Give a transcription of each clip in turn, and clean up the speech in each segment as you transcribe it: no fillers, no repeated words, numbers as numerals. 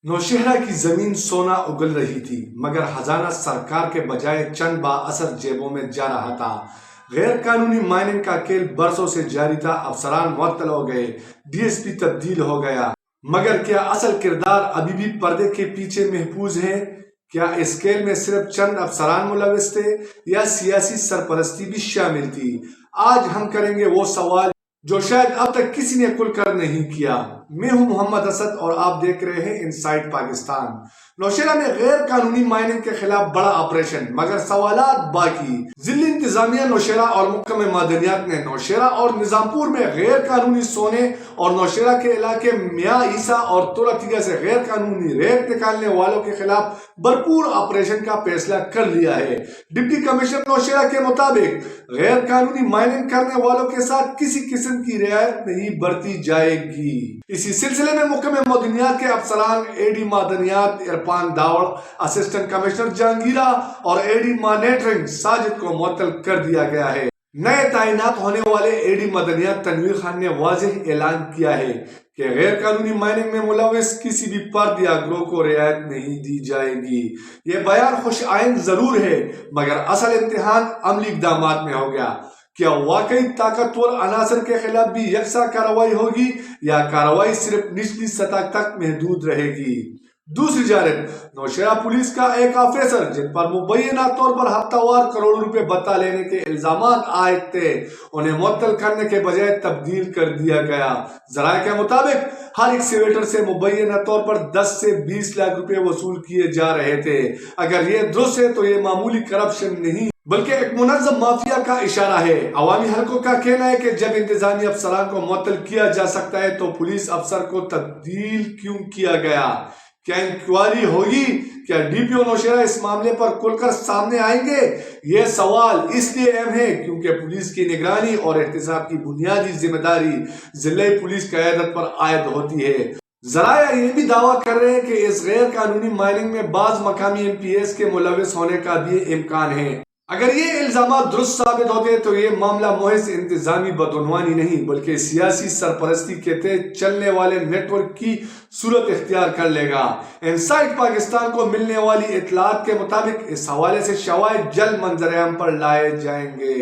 نوشہرہ کی زمین سونا اگل رہی تھی، مگر خزانہ سرکار کے بجائے چند با اثر جیبوں میں جا رہا تھا۔ غیر قانونی مائننگ کا کھیل برسوں سے جاری تھا۔ افسران معطل ہو گئے، ڈی ایس پی تبدیل ہو گیا، مگر کیا اصل کردار ابھی بھی پردے کے پیچھے محفوظ ہے؟ کیا اس کھیل میں صرف چند افسران ملوث تھے یا سیاسی سرپرستی بھی شامل تھی؟ آج ہم کریں گے وہ سوال جو شاید اب تک کسی نے کھل کر نہیں کیا۔ میں ہوں محمد اسد اور آپ دیکھ رہے ہیں ان سائٹ پاکستان۔ نوشہرہ میں غیر قانونی مائننگ کے خلاف بڑا آپریشن، مگر سوالات باقی۔ ضلع انتظامیہ نوشہرہ اور محکمہ معدنیات نے نوشہرہ اور نظام پور میں غیر قانونی سونے اور نوشہرہ کے علاقے میاں عیسیٰ اور توراتیگا سے غیر قانونی ریت نکالنے والوں کے خلاف بھرپور آپریشن کا فیصلہ کر لیا ہے۔ ڈپٹی کمشنر نوشہرہ کے مطابق غیر قانونی مائننگ کرنے والوں کے ساتھ کسی قسم کی رعایت نہیں برتی جائے گی۔ اسی سلسلے میں محکمہ معدنیات کے افسران اے ڈی معدنیات عرفان داوڑ، اسسٹنٹ کمشنر جہانگیرہ اور اے ڈی مانیٹرنگ ساجد کو معطل کر دیا گیا ہے۔ نئے تعینات ہونے والے اے ڈی معدنیات تنویر خان نے واضح اعلان کیا ہے کہ غیر قانونی مائننگ میں ملوث کسی بھی فرد یا گروہ کو رعایت نہیں دی جائے گی۔ یہ بیان خوش آئند ضرور ہے، مگر اصل امتحان عملی اقدامات میں ہوگا۔ کیا واقعی طاقتور عناصر کے خلاف بھی یکساں کارروائی ہوگی یا کارروائی صرف نچلی سطح تک محدود رہے گی؟ دوسری جانب نوشہرہ پولیس کا ایک آفیسر جن پر مبینہ طور پر ہفتہ وار کروڑوں روپے بتا لینے کے الزامات عائد تھے، انہیں معطل کرنے کے بجائے تبدیل کر دیا گیا۔ ذرائع کے مطابق ہر ایکسکیویٹر سے مبینہ طور پر 10 سے 20 لاکھ روپے وصول کیے جا رہے تھے۔ اگر یہ درست ہے تو یہ معمولی کرپشن نہیں بلکہ ایک منظم مافیا کا اشارہ ہے۔ عوامی حلقوں کا کہنا ہے کہ جب انتظامی افسران کو معطل کیا جا سکتا ہے تو پولیس افسر کو تبدیل کیوں کیا گیا؟ کیا انکوائری ہوگی؟ کیا ڈی پی او نوشہرہ اس معاملے پر کھل کر سامنے آئیں گے؟ یہ سوال اس لیے اہم ہے کیونکہ پولیس کی نگرانی اور احتساب کی بنیادی ذمہ داری ضلع پولیس قیادت پر عائد ہوتی ہے۔ ذرائع یہ بھی دعویٰ کر رہے ہیں کہ اس غیر قانونی مائننگ میں بعض مقامی ایم پی ایس کے ملوث ہونے کا بھی امکان ہے۔ اگر یہ الزامات درست ثابت ہوتے تو یہ معاملہ محض انتظامی بدعنوانی نہیں بلکہ سیاسی سرپرستی کے تحت چلنے والے نیٹ ورک کی صورت اختیار کر لے گا۔ ان سائٹ پاکستان کو ملنے والی اطلاعات کے مطابق اس حوالے سے شواہد جلد منظر عام پر لائے جائیں گے۔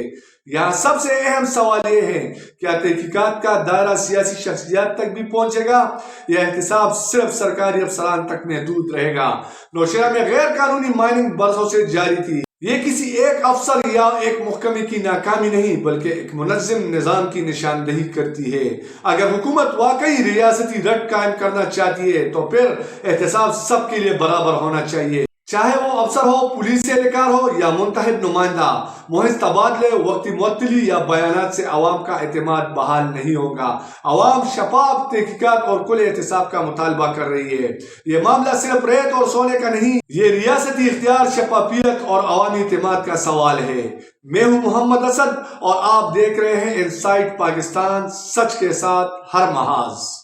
یہاں سب سے اہم سوال یہ ہے، کیا تحقیقات کا دائرہ سیاسی شخصیات تک بھی پہنچے گا یا احتساب صرف سرکاری افسران تک محدود رہے گا؟ نوشہرہ میں غیر قانونی مائننگ برسوں سے جاری تھی۔ یہ کسی ایک افسر یا ایک محکمے کی ناکامی نہیں بلکہ ایک منظم نظام کی نشاندہی کرتی ہے۔ اگر حکومت واقعی ریاستی رٹ قائم کرنا چاہتی ہے تو پھر احتساب سب کے لیے برابر ہونا چاہیے، چاہے وہ افسر ہو، پولیس اہلکار ہو یا منتخب نمائندہ۔ محض تبادلے، وقتی معطلی یا بیانات سے عوام کا اعتماد بحال نہیں ہوگا۔ عوام شفاف تحقیقات اور کل احتساب کا مطالبہ کر رہی ہے۔ یہ معاملہ صرف ریت اور سونے کا نہیں، یہ ریاستی اختیار، شفافیت اور عوامی اعتماد کا سوال ہے۔ میں ہوں محمد اسد اور آپ دیکھ رہے ہیں ان سائٹ پاکستان، سچ کے ساتھ ہر محاذ۔